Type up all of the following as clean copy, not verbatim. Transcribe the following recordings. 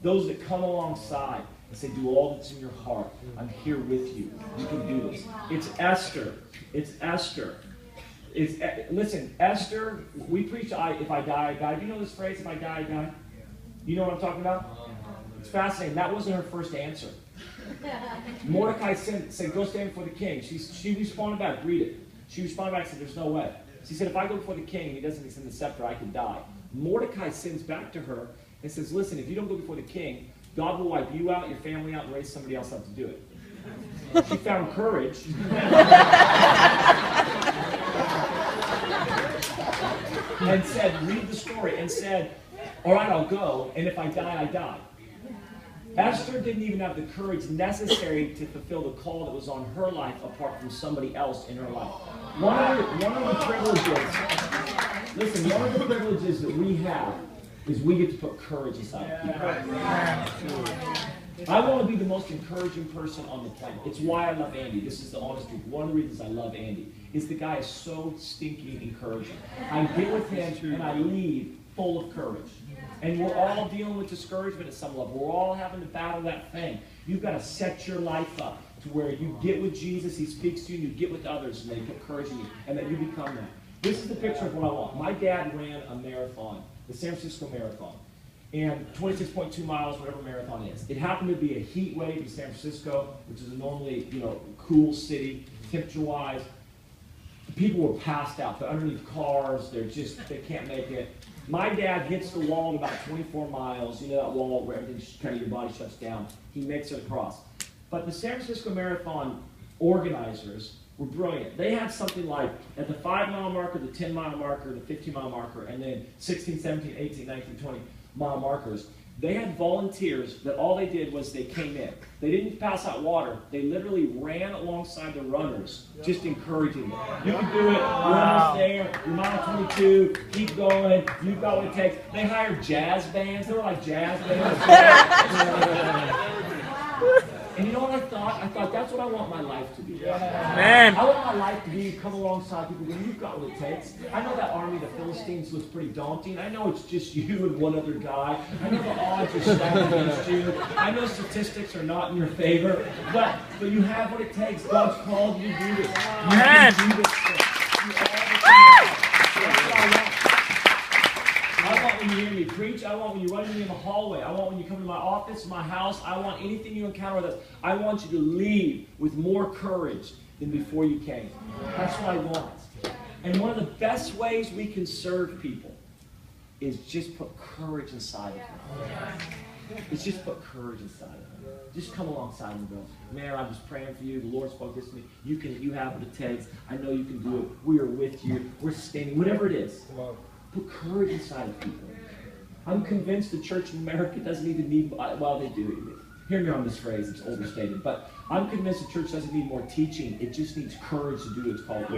Those that come alongside and say, do all that's in your heart. I'm here with you. You can do this. It's Esther. It's Esther. Listen, Esther, we preach, if I die, I die. Do you know this phrase, if I die, I die? You know what I'm talking about? It's fascinating. That wasn't her first answer. Mordecai said, go stand before the king. She responded back, read it. She responded back and said, there's no way. She said, if I go before the king and he doesn't extend the scepter, I could die. Mordecai sends back to her and says, listen, if you don't go before the king, God will wipe you out, your family out, and raise somebody else up to do it. She found courage. And said, read the story, and said, all right, I'll go, and if I die, I die. Esther didn't even have the courage necessary to fulfill the call that was on her life apart from somebody else in her life. One of the privileges that we have is we get to put courage inside people. I want to be the most encouraging person on the planet. It's why I love Andy. This is the honest truth. One of the reasons I love Andy is the guy is so stinking encouraging. I get with him and I leave full of courage. And we're all dealing with discouragement at some level. We're all having to battle that thing. You've got to set your life up to where you get with Jesus, he speaks to you, and you get with others, and they put courage in you, and that you become that. This is the picture of what I want. My dad ran a marathon, the San Francisco Marathon, and 26.2 miles, whatever marathon is. It happened to be a heat wave in San Francisco, which is a normally, cool city, temperature-wise. People were passed out. They're underneath cars. They can't make it. My dad hits the wall at about 24 miles. You know that wall where everything, your body shuts down. He makes it across. But the San Francisco Marathon organizers were brilliant. They had something like, at the 5-mile marker, the 10-mile marker, the 15-mile marker, and then 16, 17, 18, 19, 20-mile markers. They had volunteers that all they did was they came in. They didn't pass out water. They literally ran alongside the runners, just encouraging them. You can do it. You're almost there. You're mile 22. Keep going. You've got what it takes. They hired jazz bands. They were like jazz bands. And you know what I thought? I thought that's what I want my life to be. Man. I want my life to be come alongside people when you've got what it takes. I know that army of the Philistines looks pretty daunting. I know it's just you and one other guy. I know the odds are stacked against you. I know statistics are not in your favor. But you have what it takes. God's called you to do this. You can do this thing. I want when you hear me preach. I want when you run into me in the hallway. I want when you come to my office, my house. I want anything you encounter with us. I want you to leave with more courage than before you came. That's what I want. And one of the best ways we can serve people is just put courage inside of them. It's just put courage inside of them. Just come alongside them and go, man, I'm just praying for you. The Lord spoke this to me. You have what it takes. I know you can do it. We are with you. We're standing. Whatever it is. Put courage inside of people. I'm convinced the church in America doesn't even need, well, they do. Hear me on this phrase, it's overstated, but I'm convinced the church doesn't need more teaching. It just needs courage to do what it's called.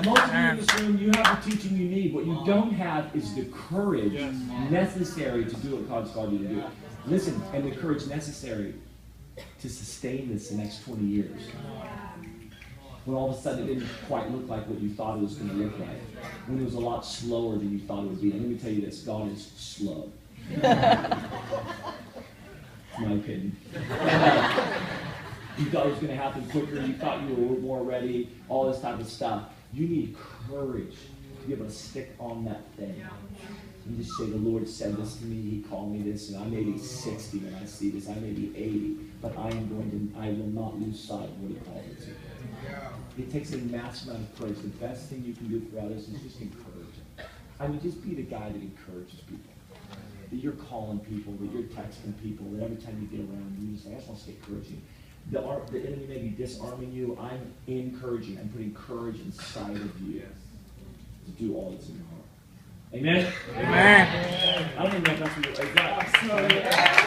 Most of you in this room, you have the teaching you need. What you don't have is the courage necessary to do what God's called you to do. Listen, and the courage necessary to sustain this the next 20 years. When all of a sudden it didn't quite look like what you thought it was going to look like. When it was a lot slower than you thought it would be. And let me tell you this, God is slow. That's my opinion. You thought it was going to happen quicker. You thought you were more ready. All this type of stuff. You need courage to be able to stick on that thing. And just say, the Lord said this to me. He called me this. And I may be 60 when I see this. I may be 80. But I will not lose sight of what He called me to. It takes a massive amount of courage. The best thing you can do for others is just encourage them. I mean, just be the guy that encourages people. That you're calling people, that you're texting people, that every time you get around, you just say, I just want to stay encouraging. The enemy may be disarming you. I'm encouraging. I'm putting courage inside of you to do all that's in your heart. Amen? Amen. I don't even know if that's what you're like.